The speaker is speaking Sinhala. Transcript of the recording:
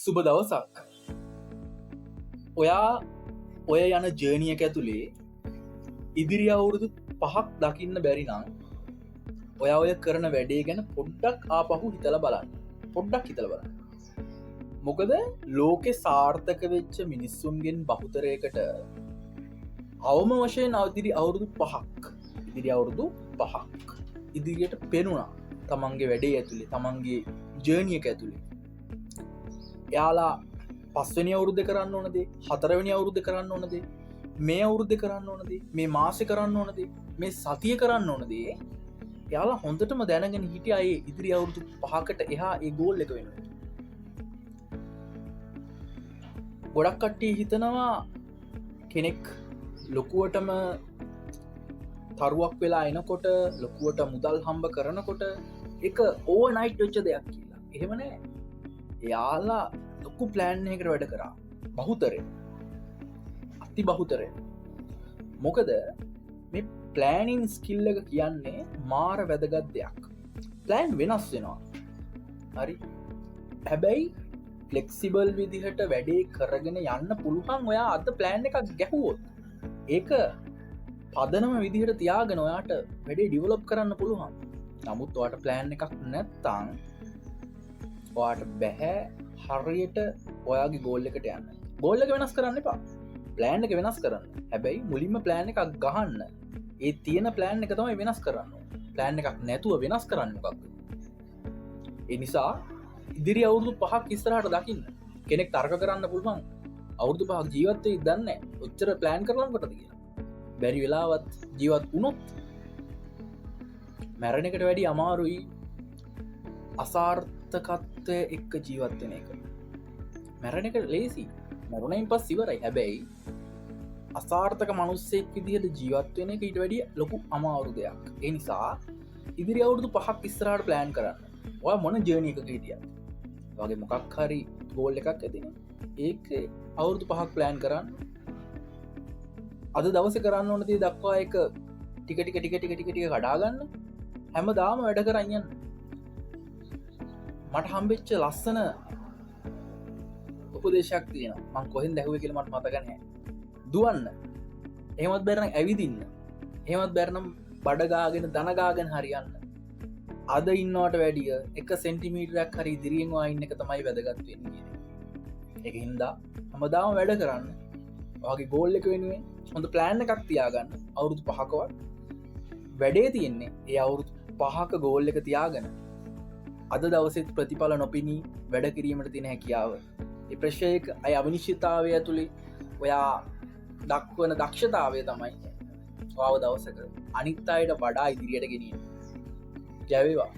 සුබ දවසක්. ඔයා ඔය යන ජර්නියක ඇතුළේ ඉදිරි අවුරුදු 5ක් දකින්න බැරි නම් ඔයා ඔය කරන වැඩේ ගැන පොඩ්ඩක් ආපහු හිතලා බලන්න. පොඩ්ඩක් හිතලා බලන්න. මොකද ලෝකේ සාර්ථක වෙච්ච මිනිස්සුන්ගෙන් බහුතරයකට අවම වශයෙන් ඉදිරි අවුරුදු 5ක් ඉදිරියට පෙනුණා. තමන්ගේ වැඩේ ඇතුළේ, තමන්ගේ ජර්නියක ඇතුළේ. එයාලා 5 වෙනි අවුරුද්දේ කරන්න ඕන දේ, 4 වෙනි අවුරුද්දේ කරන්න ඕන දේ, මේ අවුරුද්දේ කරන්න ඕන දේ, මේ මාසේ කරන්න ඕන දේ, මේ සතියේ කරන්න ඕන දේ එයාලා හොඳටම දැනගෙන හිටියා. ඒ ඉදිරි අවුරුදු 5කට එහා ඒ ගෝල් එක වෙනවා. ගොඩක් කට්ටිය හිතනවා කෙනෙක් ලොකුවටම තරුවක් වෙලා එනකොට, ලොකුවට මුදල් හම්බ කරනකොට එක ඕවර්නයිට් වෙච්ච දෙයක් කියලා. එහෙම නෑ. එයාලා ලොකු ප්ලෑන් එකකට වැඩ කරා. අති බහුතරය. මොකද මේ ප්ලෑනින් ස්කිල් එක කියන්නේ මාර වැදගත් දෙයක්. ප්ලෑන් වෙනස් වෙනවා. හරි. හැබැයි ෆ්ලෙක්සිබල් විදිහට වැඩේ කරගෙන යන්න පුළුවන්. ඔයා අද ප්ලෑන් එකක් ගැහුවොත් ඒක පදනම විදිහට තියාගෙන ඔයාට වැඩේ ඩිවලොප් කරන්න පුළුවන්. නමුත් ඔයාට ප්ලෑන් එකක් නැත්තං ඔයාට බැහැ හරියට ඔයාගේ ගෝල් එකට යන්න. ගෝල් එක වෙනස් කරන්න එපා. ප්ලෑන් එක වෙනස් කරන්න. හැබැයි මුලින්ම ප්ලෑන් එකක් ගහන්න. ඒ තියෙන ප්ලෑන් එක තමයි වෙනස් කරන්න. ප්ලෑන් එකක් නැතුව වෙනස් කරන්න මොකක්ද? ඒ නිසා ඉදිරි අවුරුදු 5ක් ඉස්සරහට දකින්න. කෙනෙක් තර්ක කරන්න පුළුවන් අවුරුදු 5ක් ජීවත් වෙයි දන්නේ නැහැ. ඔච්චර ප්ලෑන් කරලා මොකටද කියලා. බැරි වෙලාවත් ජීවත් වුණොත් මැරෙන එකට වැඩි අමාරුයි අසාර්ථකත්වය එක්ක ජීවත් වෙන එක. මැරෙන එක ලේසි. මරුණයින් පස්සේ ඉවරයි. හැබැයි අසාර්ථක මිනිස්සෙක් විදිහට ජීවත් වෙන එක ඊට වැඩිය ලොකු අමාරු දෙයක්. ඒ නිසා ඉදිරි අවුරුදු 5ක් ඉස්සරහට ප්ලෑන් කරන්න. ඔයා මොන ජර්නි එකක හිටියද? වගේ මොකක් හරි ගෝල් එකක් ඇතිනේ. ඒක අවුරුදු 5ක් ප්ලෑන් කරන්න. අද දවසේ කරන්න ඕන දේ දක්වා එක ටික ටික කඩා ගන්න. හැමදාම වැඩ කරන් යන්න. මට හම්බෙච්ච ලස්සන උපදේශයක් තියෙනවා. මං කොහෙන්ද ඇහුවේ කියලා මට මතක නැහැ. දුවන්න. එහෙමත් බැරනම් ඇවිදින්න. එහෙමත් බැරනම් බඩ ගාගෙන දන ගාගෙන හරියන්න. අද ඉන්නවට වැඩිය 1 සෙන්ටිමීටරයක් හරි ඉදිරියෙන් වයින් එක තමයි වැදගත් වෙන්නේ. ඒකින්ද හැමදාම වැඩ කරන්න. ඔයාගේ ගෝල් එක වෙනුවෙන් හොඳ ප්ලෑන් එකක් තියාගන්න. අවුරුදු 5කවත් වැඩේ තියෙන්නේ ඒ අවුරුදු 5ක ගෝල් එක තියාගෙන අද දවසෙත් ප්‍රතිඵල නොපෙනී වැඩ කිරීමට තියෙන හැකියාව. ඒ ප්‍රශ්නයක අය අවිනිශ්චිතතාවය ඇතුළේ ඔයා දක්වන දක්ෂතාවය තමයි ඔයාව දවසක අනිත් අයට වඩා ඉදිරියට ගෙනියන්නේ. ජය වේවා.